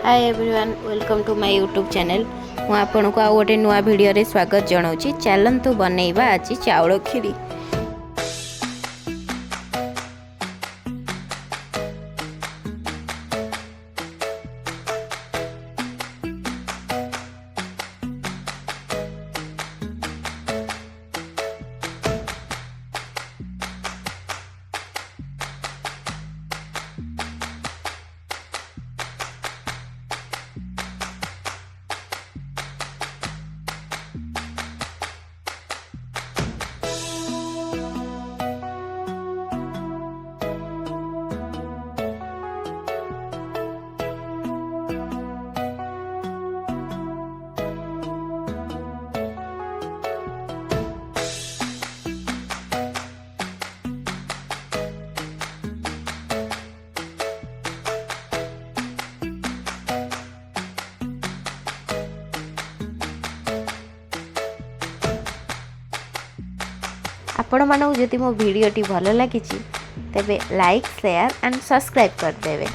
Hi everyone welcome to my YouTube channel. मु आपन को आ गोटे नुआ वीडियो रे स्वागत जनाऊँगी। चलतु बनैबा आज चाउल खीरी। आपण मानक जदि मो वीडियोटी भल लगी तेबे लाइक शेयर एंड सब्सक्राइब करदेवे।